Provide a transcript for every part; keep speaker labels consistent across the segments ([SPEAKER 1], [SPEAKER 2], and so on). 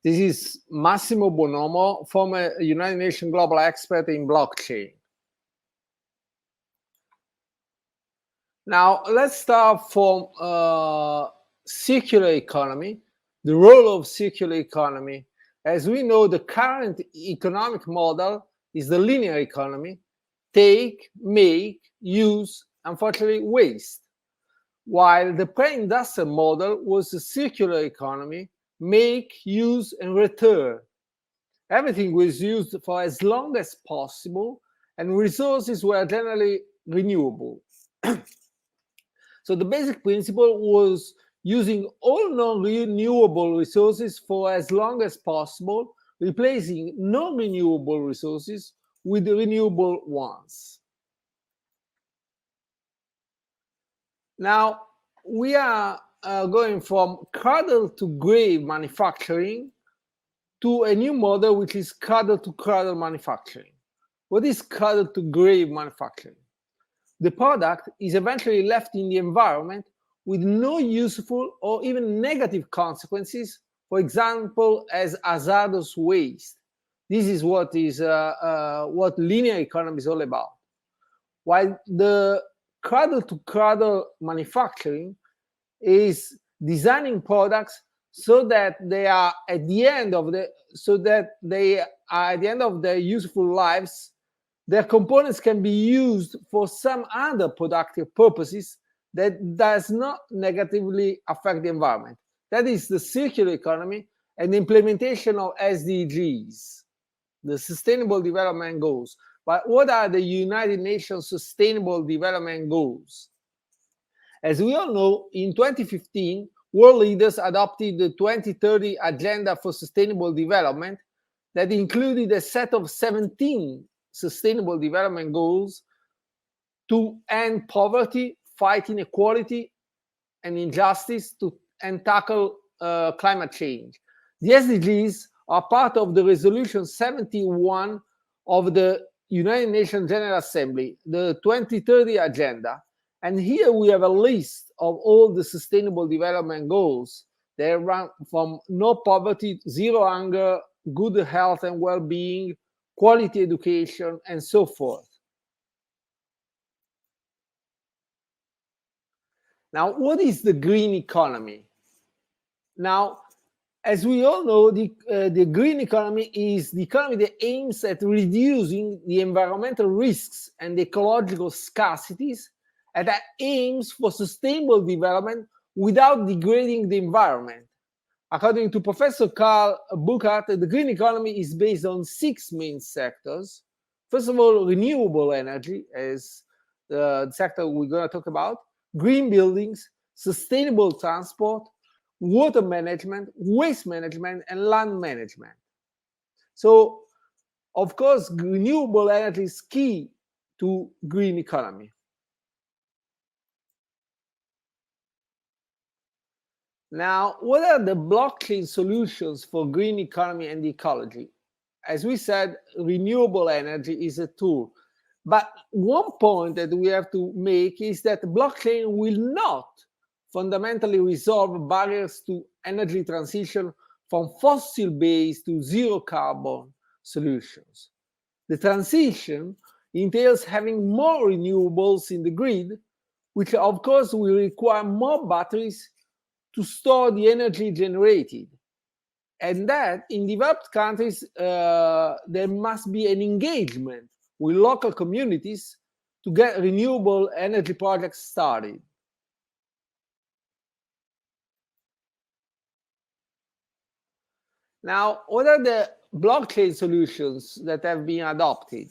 [SPEAKER 1] This is Massimo Buonomo, former United Nations global expert in blockchain. Now, let's start from circular economy, the role of circular economy. As we know, the current economic model is the linear economy: take, make, use, unfortunately waste. While the pre-industrial model was a circular economy: make, use, and return. Everything was used for as long as possible, and resources were generally renewable. So the basic principle was using all non-renewable resources for as long as possible, replacing non-renewable resources with renewable ones. Now, we are going from cradle to grave manufacturing to a new model, which is cradle to cradle manufacturing. What is cradle to grave manufacturing? The product is eventually left in the environment with no useful or even negative consequences, for example, as hazardous waste. This is what linear economy is all about. While the cradle-to-cradle manufacturing is designing products so that they are at the end of their useful lives. Their components can be used for some other productive purposes that does not negatively affect the environment. That is the circular economy and the implementation of SDGs, the Sustainable Development Goals. But what are the United Nations Sustainable Development Goals? As we all know, in 2015, world leaders adopted the 2030 Agenda for Sustainable Development that included a set of 17 Sustainable Development Goals to end poverty, fight inequality and injustice, and tackle climate change. The SDGs are part of the Resolution 71 of the United Nations General Assembly, the 2030 Agenda. And here we have a list of all the Sustainable Development Goals. They run from no poverty, zero hunger, good health and well-being, quality education, and so forth. Now, what is the green economy? Now, as we all know, the green economy is the economy that aims at reducing the environmental risks and ecological scarcities, and that aims for sustainable development without degrading the environment. According to Professor Karl Burkhardt, the green economy is based on 6 main sectors. First of all, renewable energy, as the sector we're going to talk about, green buildings, sustainable transport, water management, waste management, and land management. So, of course, renewable energy is key to green economy. Now, what are the blockchain solutions for green economy and ecology? As we said, renewable energy is a tool. But one point that we have to make is that blockchain will not fundamentally resolve barriers to energy transition from fossil-based to zero-carbon solutions. The transition entails having more renewables in the grid, which of course will require more batteries to store the energy generated. And that in developed countries, there must be an engagement with local communities to get renewable energy projects started. Now, what are the blockchain solutions that have been adopted?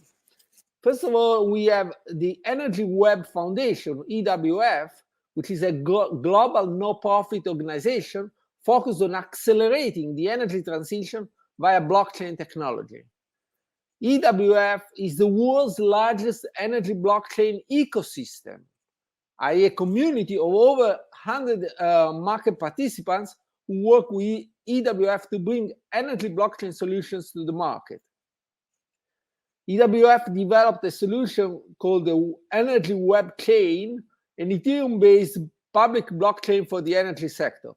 [SPEAKER 1] First of all, we have the Energy Web Foundation, EWF, which is a global no-profit organization focused on accelerating the energy transition via blockchain technology. EWF is the world's largest energy blockchain ecosystem, i.e. a community of over 100 market participants who work with EWF to bring energy blockchain solutions to the market. EWF developed a solution called the Energy Web Chain, an Ethereum-based public blockchain for the energy sector.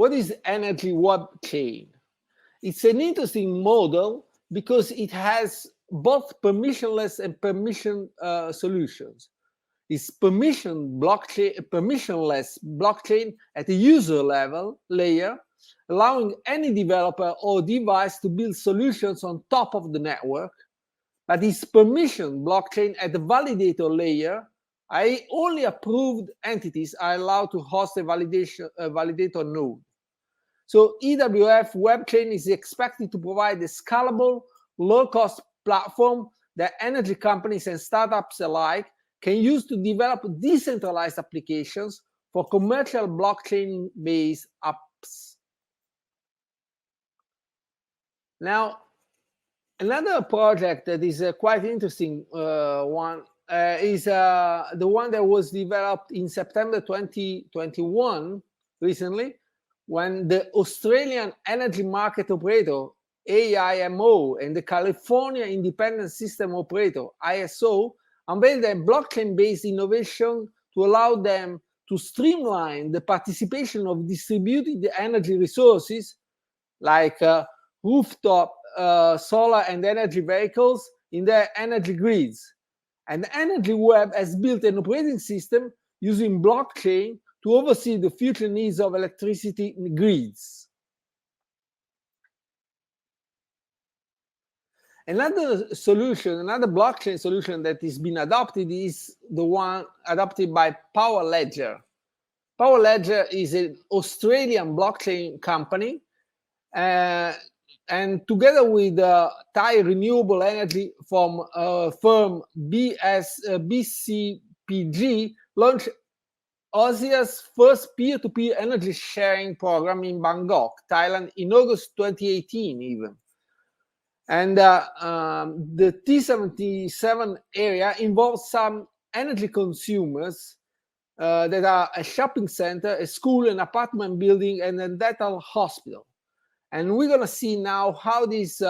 [SPEAKER 1] What is energy web chain? It's an interesting model because it has both permissionless and permission solutions. It's permissionless blockchain at the user level layer, allowing any developer or device to build solutions on top of the network. But it's permission blockchain at the validator layer. Only approved entities are allowed to host a validator node. So EWF WebChain is expected to provide a scalable, low-cost platform that energy companies and startups alike can use to develop decentralized applications for commercial blockchain-based apps. Now, another project that is quite interesting one is the one that was developed in September 2021, recently, when the Australian energy market operator, AIMO, and the California Independent System Operator, ISO, unveiled a blockchain-based innovation to allow them to streamline the participation of distributed energy resources like rooftop solar and energy vehicles in their energy grids. And Energy Web has built an operating system using blockchain to oversee the future needs of electricity grids. Another solution, another blockchain solution that is being adopted is the one adopted by Power Ledger. Power Ledger is an Australian blockchain company, and together with Thai Renewable Energy from firm BCPG, launched Aussia's first peer-to-peer energy sharing program in Bangkok, Thailand, in August 2018 even. And the T77 area involves some energy consumers that are a shopping center, a school, an apartment building, and a dental hospital. And we're going to see now how this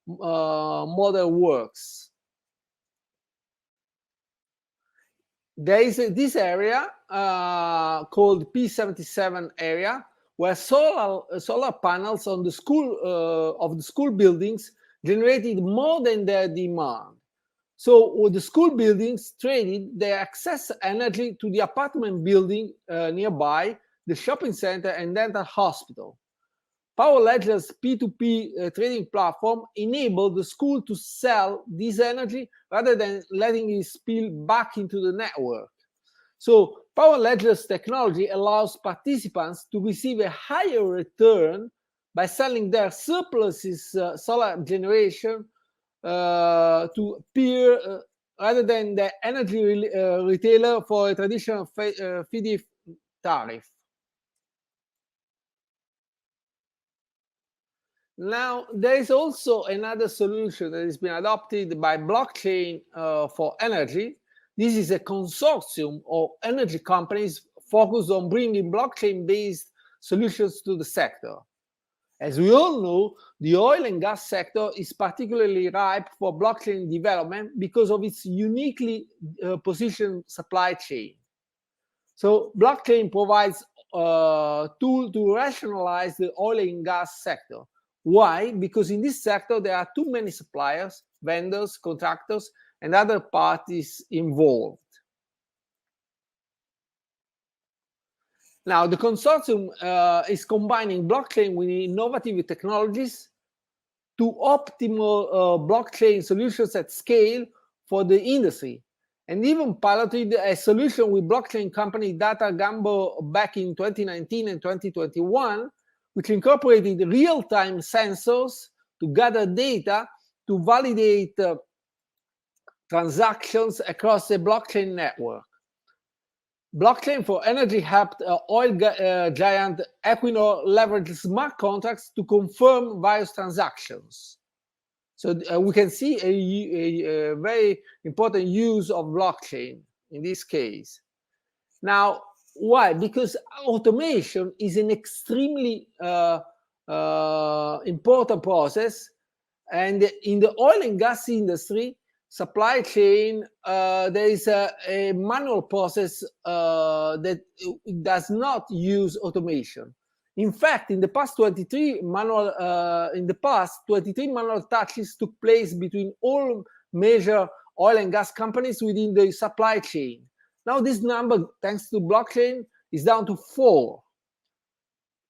[SPEAKER 1] model works. There is this area called P77 area, where solar panels on the school buildings generated more than their demand. So with the school buildings traded their excess energy to the apartment building nearby, the shopping center, and dental hospital. Power Ledger's P2P trading platform enabled the school to sell this energy rather than letting it spill back into the network. So Power Ledger's technology allows participants to receive a higher return by selling their surpluses solar generation to peer rather than the energy retailer for a traditional feed-in tariff. Now, there is also another solution that has been adopted by blockchain for energy. This is a consortium of energy companies focused on bringing blockchain-based solutions to the sector. As we all know, the oil and gas sector is particularly ripe for blockchain development because of its uniquely positioned supply chain. So blockchain provides a tool to rationalize the oil and gas sector. Why? Because in this sector, there are too many suppliers, vendors, contractors, and other parties involved. Now, the consortium is combining blockchain with innovative technologies to optimal blockchain solutions at scale for the industry, and even piloted a solution with blockchain company Data Gambo back in 2019 and 2021, which incorporated real-time sensors to gather data to validate transactions across a blockchain network. Blockchain for Energy helped oil giant Equinor leverage smart contracts to confirm various transactions. So we can see a very important use of blockchain in this case. Now, why? Because automation is an extremely important process, and in the oil and gas industry, supply chain, there is a manual process that does not use automation. In fact, in the past 23 manual touches took place between all major oil and gas companies within the supply chain. Now this number, thanks to blockchain, is down to 4.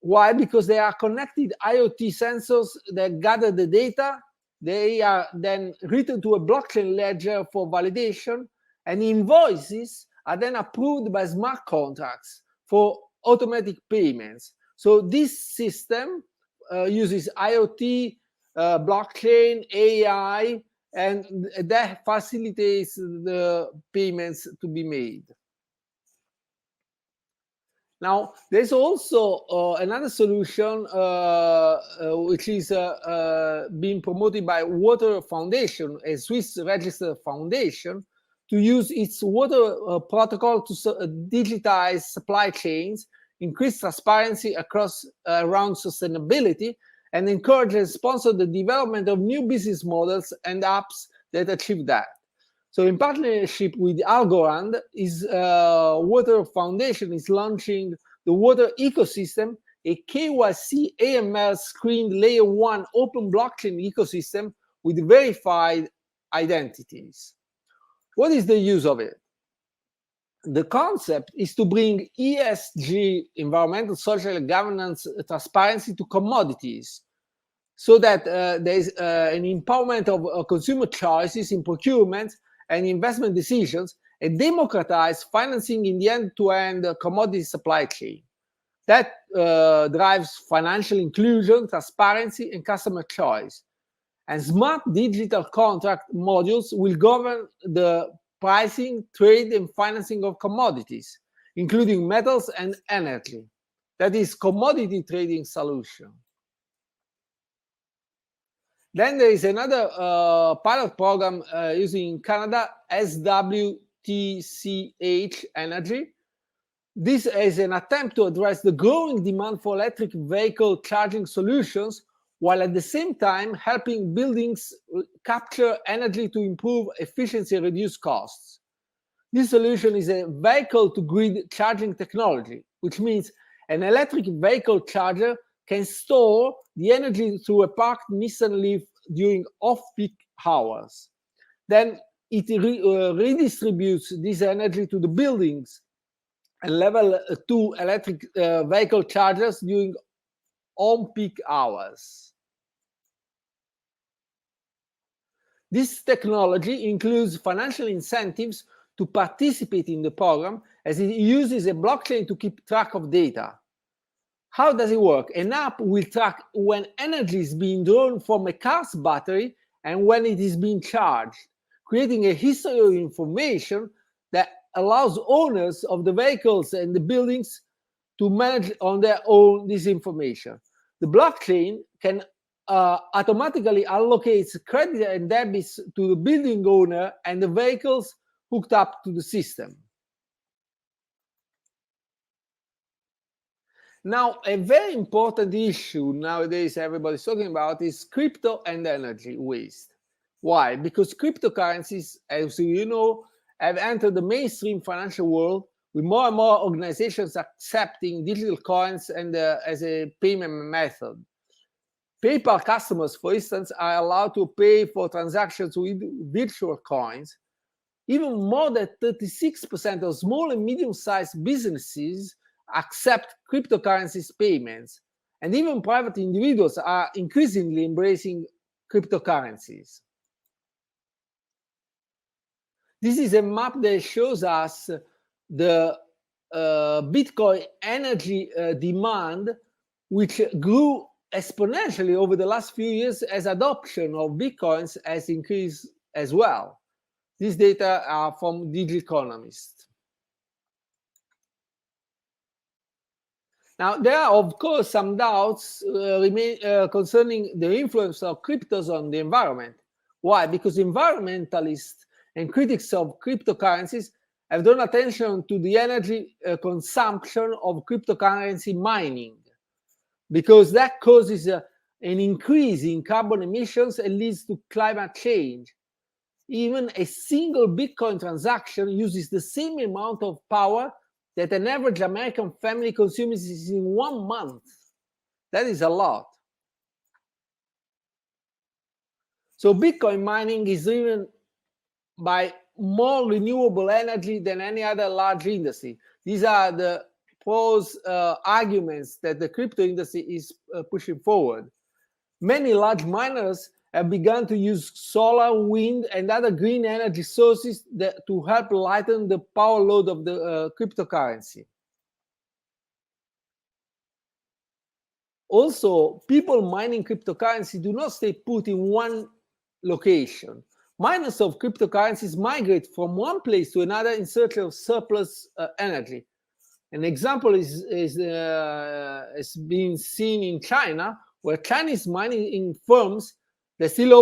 [SPEAKER 1] Why? Because they are connected IoT sensors that gather the data. They are then written to a blockchain ledger for validation, and invoices are then approved by smart contracts for automatic payments. So this system uses IoT, blockchain, AI, and that facilitates the payments to be made. Now, there's also another solution which is being promoted by Water Foundation, a Swiss registered foundation, to use its water protocol to digitize supply chains, increase transparency around sustainability, and encourage and sponsor the development of new business models and apps that achieve that. So in partnership with Algorand, Water Foundation is launching the Water Ecosystem, a KYC AML screened layer 1 open blockchain ecosystem with verified identities. What is the use of it? The concept is to bring ESG, environmental, social, and governance transparency to commodities, so that there is an empowerment of consumer choices in procurement and investment decisions, and democratize financing in the end-to-end commodity supply chain. That drives financial inclusion, transparency, and customer choice. And smart digital contract modules will govern the pricing, trade, and financing of commodities, including metals and energy. That is commodity trading solution. Then there is another pilot program using in Canada, SWTCH Energy. This is an attempt to address the growing demand for electric vehicle charging solutions, while at the same time helping buildings capture energy to improve efficiency and reduce costs. This solution is a vehicle-to-grid charging technology, which means an electric vehicle charger can store the energy through a parked Nissan Leaf during off-peak hours. Then it redistributes this energy to the buildings and level 2 electric vehicle chargers during on-peak hours. This technology includes financial incentives to participate in the program, as it uses a blockchain to keep track of data. How does it work? An app will track when energy is being drawn from a car's battery and when it is being charged, creating a history of information that allows owners of the vehicles and the buildings to manage on their own this information. The blockchain can automatically allocate credit and debits to the building owner and the vehicles hooked up to the system. Now, a very important issue nowadays everybody's talking about is crypto and energy waste. Why? Because cryptocurrencies, as you know, have entered the mainstream financial world, with more and more organizations accepting digital coins and as a payment method. PayPal customers, for instance, are allowed to pay for transactions with virtual coins. Even more than 36% of small and medium-sized businesses accept cryptocurrencies payments, and even private individuals are increasingly embracing cryptocurrencies. This is a map that shows us the Bitcoin energy demand, which grew exponentially over the last few years as adoption of Bitcoins has increased as well. These data are from Digital Economist. Now, there are, of course, some doubts concerning the influence of cryptos on the environment. Why? Because environmentalists and critics of cryptocurrencies have drawn attention to the energy consumption of cryptocurrency mining, because that causes an increase in carbon emissions and leads to climate change. Even a single Bitcoin transaction uses the same amount of power that an average American family consumes in 1 month. That is a lot. So Bitcoin mining is driven by more renewable energy than any other large industry. These are the pros arguments that the crypto industry is pushing forward. Many large miners have begun to use solar, wind, and other green energy sources to help lighten the power load of the cryptocurrency. Also, people mining cryptocurrency do not stay put in one location. Miners of cryptocurrencies migrate from one place to another in search of surplus energy. An example is being seen in China, where Chinese mining firms that still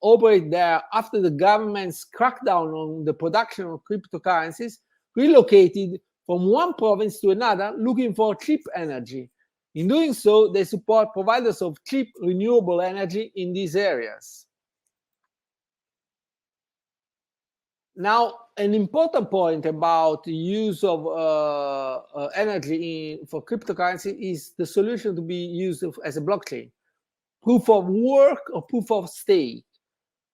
[SPEAKER 1] operate there after the government's crackdown on the production of cryptocurrencies relocated from one province to another looking for cheap energy. In doing so, they support providers of cheap renewable energy in these areas. Now, an important point about the use of energy for cryptocurrency is the solution to be used as a blockchain. Proof of work or proof of stake.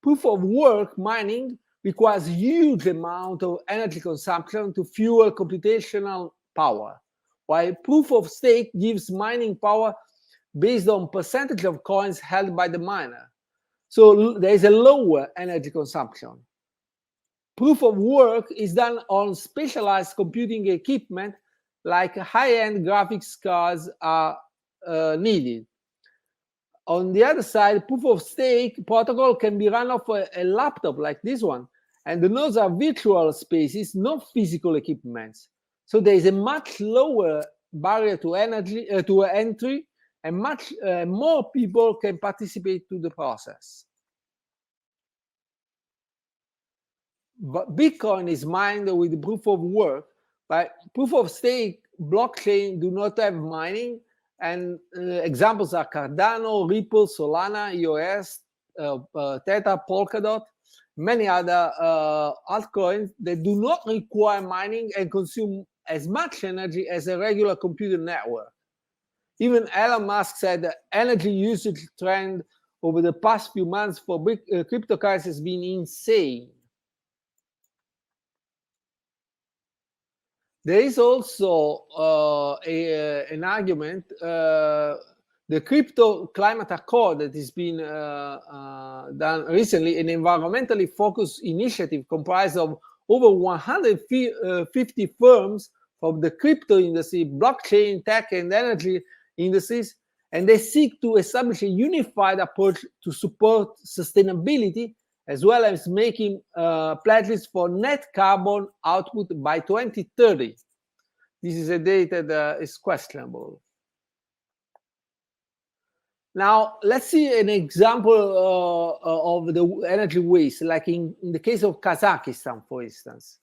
[SPEAKER 1] Proof of work mining requires huge amount of energy consumption to fuel computational power, while proof of stake gives mining power based on percentage of coins held by the miner. So there is a lower energy consumption. Proof of work is done on specialized computing equipment, like high-end graphics cards are needed. On the other side, proof of stake protocol can be run off a laptop like this one, and the nodes are virtual spaces, not physical equipments. So there is a much lower barrier to entry, and much more people can participate to the process. But Bitcoin is mined with proof of work, but proof of stake blockchain do not have mining, and examples are Cardano, Ripple, Solana, EOS, Theta, Polkadot, many other altcoins that do not require mining and consume as much energy as a regular computer network. Even Elon Musk said the energy usage trend over the past few months for cryptocurrencies has been insane. There is also an argument, the Crypto Climate Accord that has been done recently, an environmentally focused initiative comprised of over 150 firms from the crypto industry, blockchain, tech, and energy industries, and they seek to establish a unified approach to support sustainability, as well as making pledges for net carbon output by 2030. This is a date that is questionable. Now, let's see an example of the energy waste, like in the case of Kazakhstan, for instance.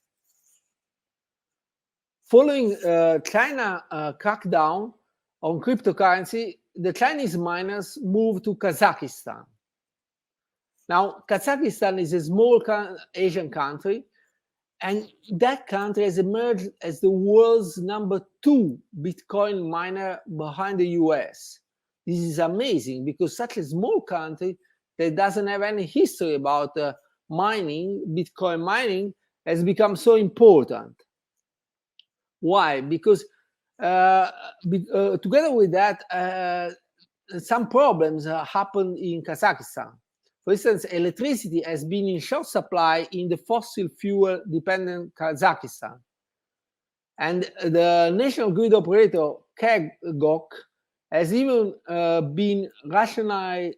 [SPEAKER 1] Following China crackdown on cryptocurrency, the Chinese miners moved to Kazakhstan. Now, Kazakhstan is a small Asian country, and that country has emerged as the world's #2 Bitcoin miner behind the US. This is amazing because such a small country that doesn't have any history about mining, Bitcoin mining, has become so important. Why? Because together with that, some problems happened in Kazakhstan. For instance, electricity has been in short supply in the fossil fuel dependent Kazakhstan. And the national grid operator, KEGOC, has even been rationing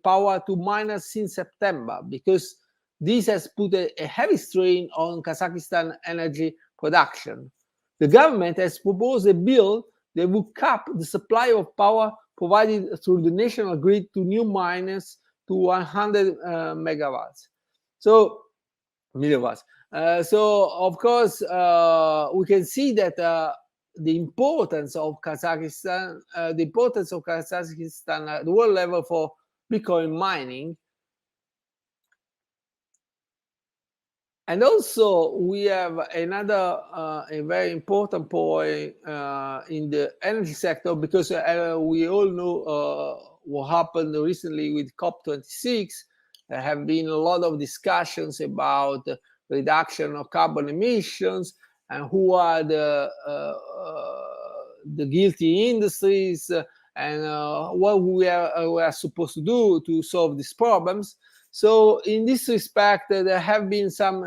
[SPEAKER 1] power to miners since September, because this has put a heavy strain on Kazakhstan energy production. The government has proposed a bill that would cap the supply of power provided through the national grid to new miners to 100 megawatts. So, milliwatts. So, of course, we can see that the importance of Kazakhstan, at the world level for Bitcoin mining. And also, we have another a very important point in the energy sector, because we all know what happened recently with COP26. There have been a lot of discussions about reduction of carbon emissions and who are the guilty industries and what we are supposed to do to solve these problems. So in this respect, there have been some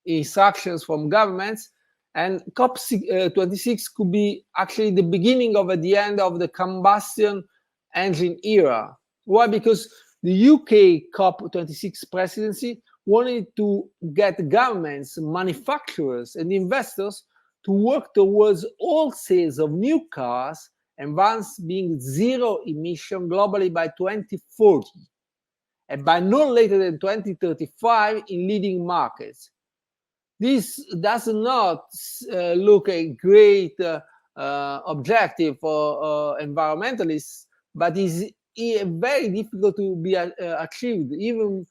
[SPEAKER 1] instructions from governments, and COP26 could be actually the beginning of the end of the combustion engine era. Why? Because the UK COP26 presidency wanted to get governments, manufacturers, and investors to work towards all sales of new cars and vans being zero emission globally by 2040, and by no later than 2035 in leading markets. This does not look a great objective for environmentalists, but is very difficult to be achieved, even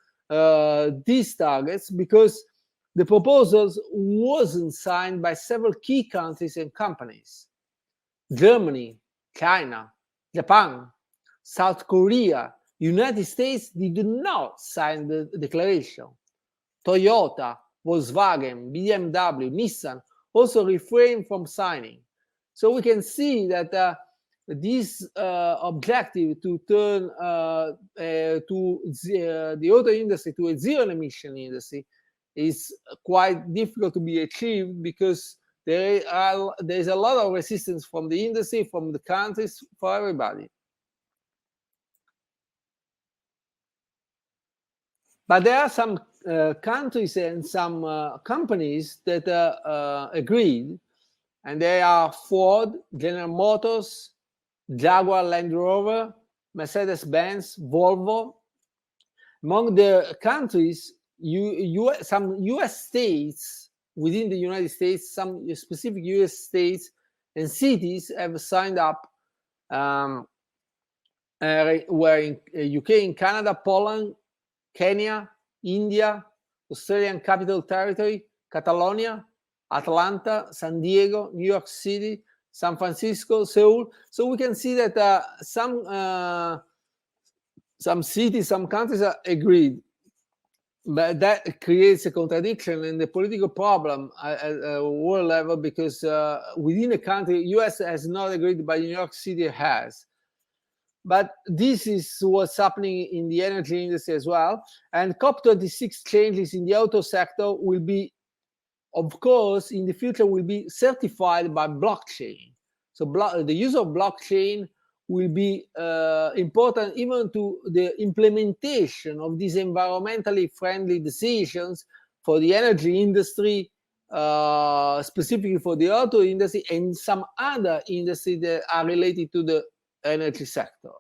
[SPEAKER 1] these targets, because the proposals wasn't signed by several key countries and companies. Germany, China, Japan, South Korea, United States did not sign the declaration. Toyota, Volkswagen, BMW, Nissan also refrained from signing. So we can see that this objective to turn the auto industry to a zero emission industry is quite difficult to be achieved, because there's a lot of resistance from the industry, from the countries, for everybody. But there are some countries and some companies that agreed, and they are Ford, General Motors, Jaguar Land Rover, Mercedes-Benz, Volvo. Among the countries, some US states within the United States, some specific US states and cities have signed up, were in UK and Canada, Poland, Kenya, India, Australian Capital Territory, Catalonia, Atlanta, San Diego, New York City, San Francisco, Seoul. So we can see that some cities, some countries are agreed, but that creates a contradiction and a political problem at a world level, because within a country, US has not agreed, but New York City has. But this is what's happening in the energy industry as well. And COP26 changes in the auto sector will be, of course, in the future will be certified by blockchain. So the use of blockchain will be important even to the implementation of these environmentally friendly decisions for the energy industry, specifically for the auto industry and some other industries that are related to the energy sector.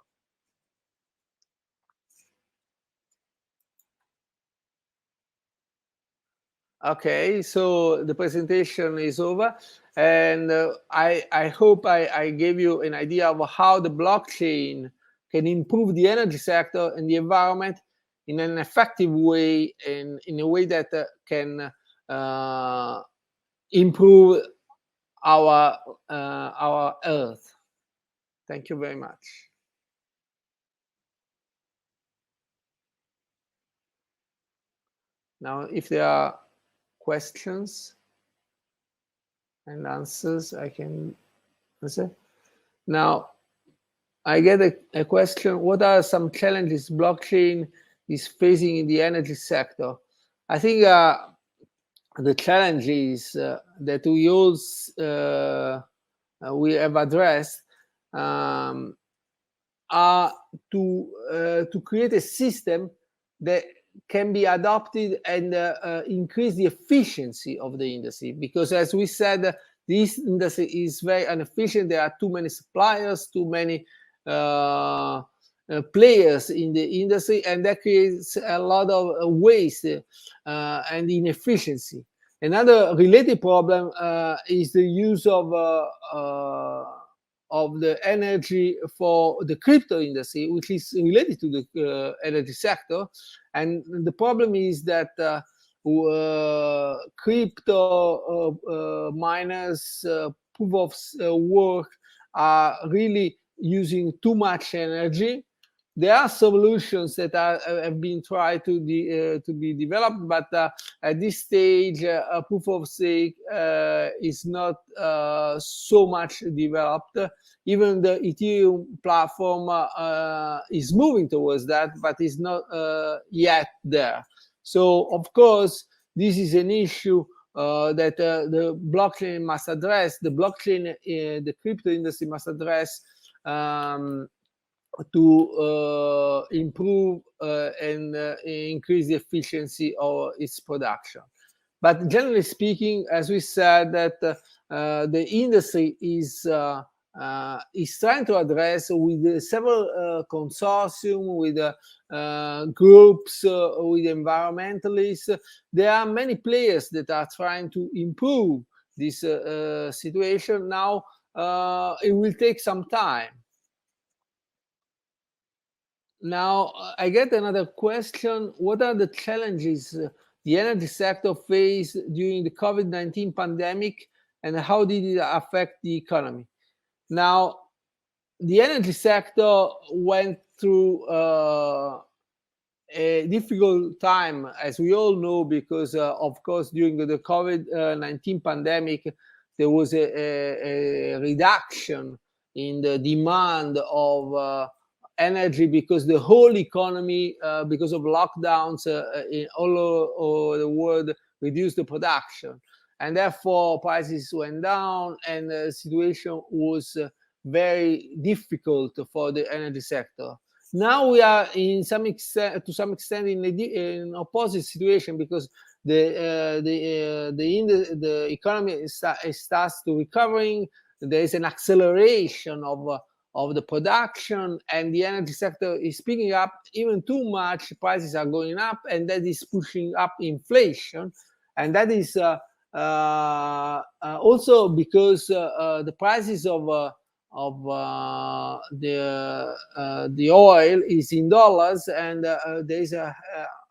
[SPEAKER 1] Okay, so the presentation is over, and I hope I gave you an idea of how the blockchain can improve the energy sector and the environment in an effective way, and in a way that can improve our Earth. Thank you very much. Now, if there are questions and answers, I can answer. Now, I get a question: what are some challenges blockchain is facing in the energy sector? I think the challenges that we have addressed are to create a system that can be adopted and increase the efficiency of the industry, because as we said, this industry is very inefficient. There are too many suppliers, too many players in the industry, and that creates a lot of waste and inefficiency. Another related problem is the use of of the energy for the crypto industry, which is related to the energy sector. And the problem is that crypto miners, proof of work, are really using too much energy. There are solutions that have been tried to be developed, but at this stage, proof of stake is not so much developed. Even the Ethereum platform is moving towards that, but is not yet there. So, of course, this is an issue that the blockchain must address. The blockchain, the crypto industry must address to improve and increase the efficiency of its production. But generally speaking, as we said, that the industry is trying to address with several consortium, with groups, with environmentalists. There are many players that are trying to improve this situation. Now, it will take some time. Now, I get another question. What are the challenges the energy sector faced during the COVID-19 pandemic, and how did it affect the economy? Now, the energy sector went through a difficult time, as we all know, because, of course, during the COVID-19 pandemic, there was a reduction in the demand of energy, because the whole economy, because of lockdowns in all over the world, reduced the production, and therefore prices went down, and the situation was very difficult for the energy sector. Now we are to some extent in an opposite situation, because the economy starts to recovering. There is an acceleration of the production, and the energy sector is picking up even too much. Prices are going up, and that is pushing up inflation. And that is also because the prices of the oil is in dollars, and there is a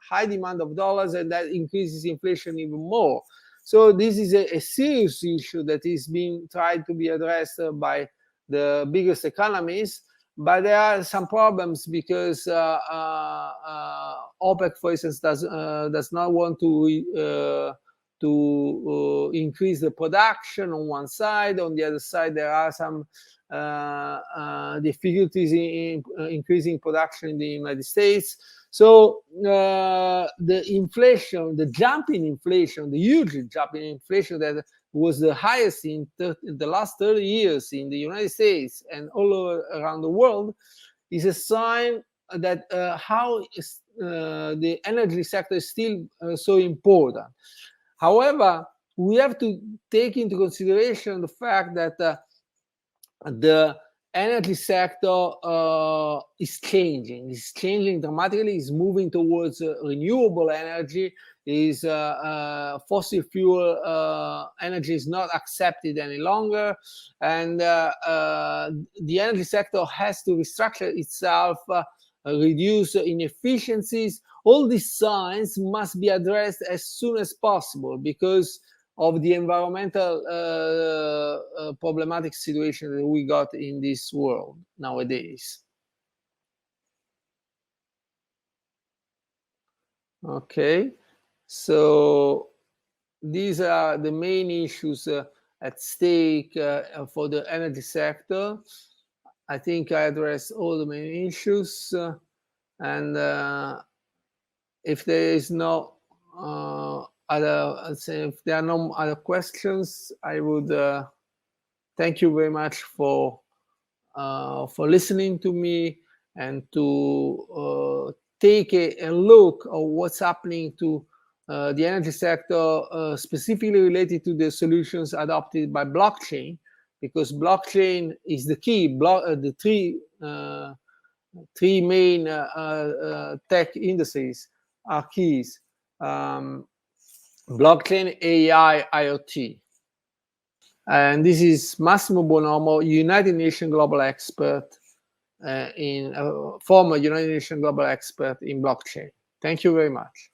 [SPEAKER 1] high demand of dollars, and that increases inflation even more. So this is a serious issue that is being tried to be addressed by the biggest economies, but there are some problems, because OPEC, for instance, does not want to increase the production on one side. On the other side, there are some difficulties in increasing production in the United States. So the inflation, the jump in inflation, the huge jump in inflation that was the highest in the last 30 years in the United States and all around the world, is a sign that how the energy sector is still so important. However, we have to take into consideration the fact that the energy sector is changing dramatically, is moving towards renewable energy. Is fossil fuel energy is not accepted any longer, and the energy sector has to restructure itself, reduce inefficiencies. All these signs must be addressed as soon as possible, because of the environmental problematic situation that we got in this world nowadays. Okay, so these are the main issues at stake for the energy sector. I think I addressed all the main issues, and if there is no if there are no other questions, I would thank you very much for listening to me, and to take a look at what's happening to the energy sector, specifically related to the solutions adopted by blockchain, because blockchain is the key. The three main tech industries are keys: blockchain, AI, IoT. And this is Massimo Buonomo, United Nations global expert former United Nations global expert in blockchain. Thank you very much.